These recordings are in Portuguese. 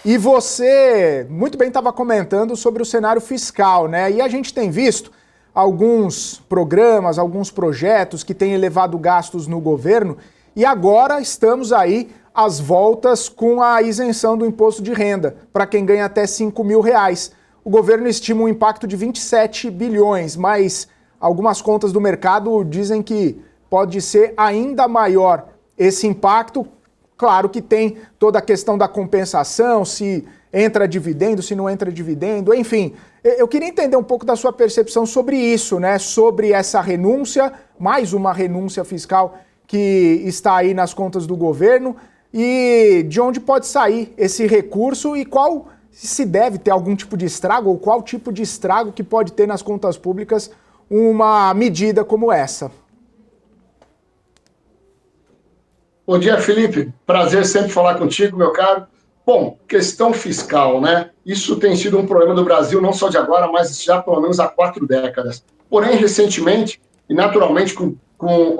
E você muito bem estava comentando sobre o cenário fiscal, né? E a gente tem visto alguns programas, alguns projetos que têm elevado gastos no governo e agora estamos aí às voltas com a isenção do imposto de renda para quem ganha até R$ 5.000. O governo estima um impacto de 27 bilhões, mas algumas contas do mercado dizem que pode ser ainda maior esse impacto. Claro que tem toda a questão da compensação, se entra dividendo, se não entra dividendo, enfim. Eu queria entender um pouco da sua percepção sobre isso, né? Sobre essa renúncia, mais uma renúncia fiscal que está aí nas contas do governo e de onde pode sair esse recurso e qual, se deve ter algum tipo de estrago ou qual tipo de estrago que pode ter nas contas públicas uma medida como essa. Bom dia, Felipe. Prazer sempre falar contigo, meu caro. Bom, questão fiscal, né? Isso tem sido um problema do Brasil, não só de agora, mas já pelo menos há 4 décadas. Porém, recentemente, e naturalmente com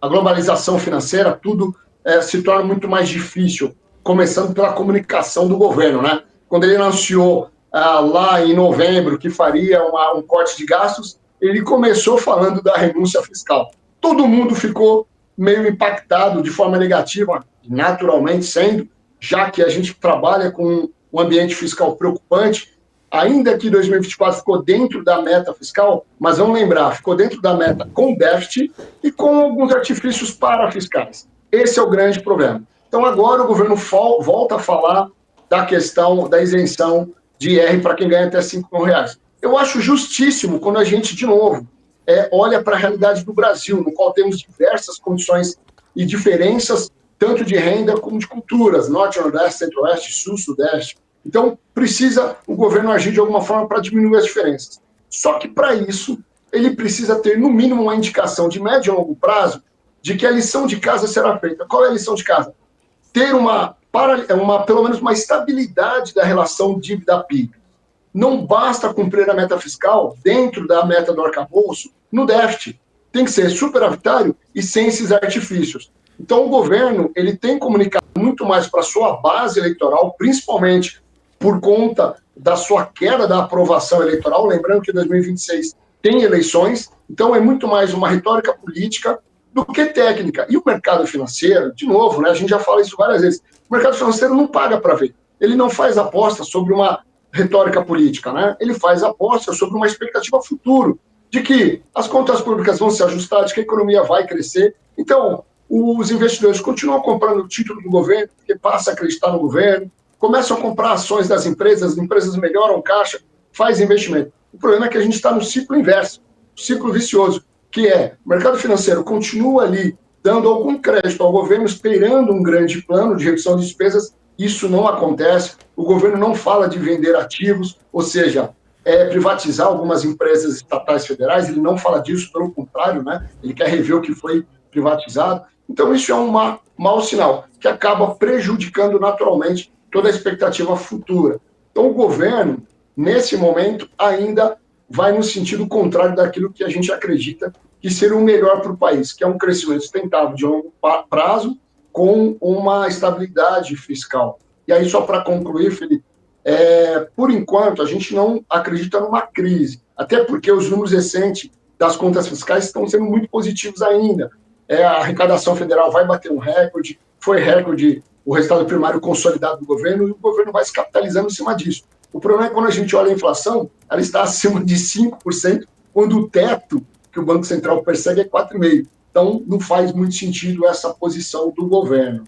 a globalização financeira, tudo se torna muito mais difícil, começando pela comunicação do governo, né? Quando ele anunciou lá em novembro que faria um corte de gastos, ele começou falando da renúncia fiscal. Todo mundo ficou meio impactado de forma negativa, naturalmente sendo, já que a gente trabalha com um ambiente fiscal preocupante, ainda que 2024 ficou dentro da meta fiscal, mas vamos lembrar, ficou dentro da meta com déficit e com alguns artifícios parafiscais. Esse é o grande problema. Então agora o governo volta a falar da questão da isenção de IR para quem ganha até R$ 5.000. Eu acho justíssimo quando a gente, de novo, olha para a realidade do Brasil, no qual temos diversas condições e diferenças, tanto de renda como de culturas, norte, nordeste, centro-oeste, sul, sudeste. Então, precisa o governo agir de alguma forma para diminuir as diferenças. Só que, para isso, ele precisa ter, no mínimo, uma indicação de médio e longo prazo de que a lição de casa será feita. Qual é a lição de casa? Ter pelo menos uma estabilidade da relação dívida-PIB. Não basta cumprir a meta fiscal dentro da meta do arcabouço no déficit. Tem que ser superavitário e sem esses artifícios. Então, o governo ele tem comunicado muito mais para a sua base eleitoral, principalmente por conta da sua queda da aprovação eleitoral. Lembrando que em 2026 tem eleições, então é muito mais uma retórica política do que técnica. E o mercado financeiro, de novo, né, a gente já fala isso várias vezes, o mercado financeiro não paga para ver. Ele não faz aposta sobre uma retórica política, né? Ele faz aposta sobre uma expectativa futuro, de que as contas públicas vão se ajustar, de que a economia vai crescer. Então, os investidores continuam comprando o título do governo, porque passa a acreditar no governo, começam a comprar ações das empresas, as empresas melhoram caixa, faz investimento. O problema é que a gente está no ciclo inverso, ciclo vicioso, que é o mercado financeiro continua ali dando algum crédito ao governo, esperando um grande plano de redução de despesas. Isso não acontece, o governo não fala de vender ativos, ou seja, privatizar algumas empresas estatais federais, ele não fala disso, pelo contrário, né? Ele quer rever o que foi privatizado. Então isso é um mau sinal, que acaba prejudicando naturalmente toda a expectativa futura. Então o governo, nesse momento, ainda vai no sentido contrário daquilo que a gente acredita que seria o melhor para o país, que é um crescimento sustentável de longo prazo, com uma estabilidade fiscal. E aí, só para concluir, Felipe, por enquanto, a gente não acredita numa crise, até porque os números recentes das contas fiscais estão sendo muito positivos ainda. A arrecadação federal vai bater um recorde, foi recorde o resultado primário consolidado do governo, e o governo vai se capitalizando em cima disso. O problema é que quando a gente olha a inflação, ela está acima de 5%, quando o teto que o Banco Central persegue é 4,5%. Então, não faz muito sentido essa posição do governo.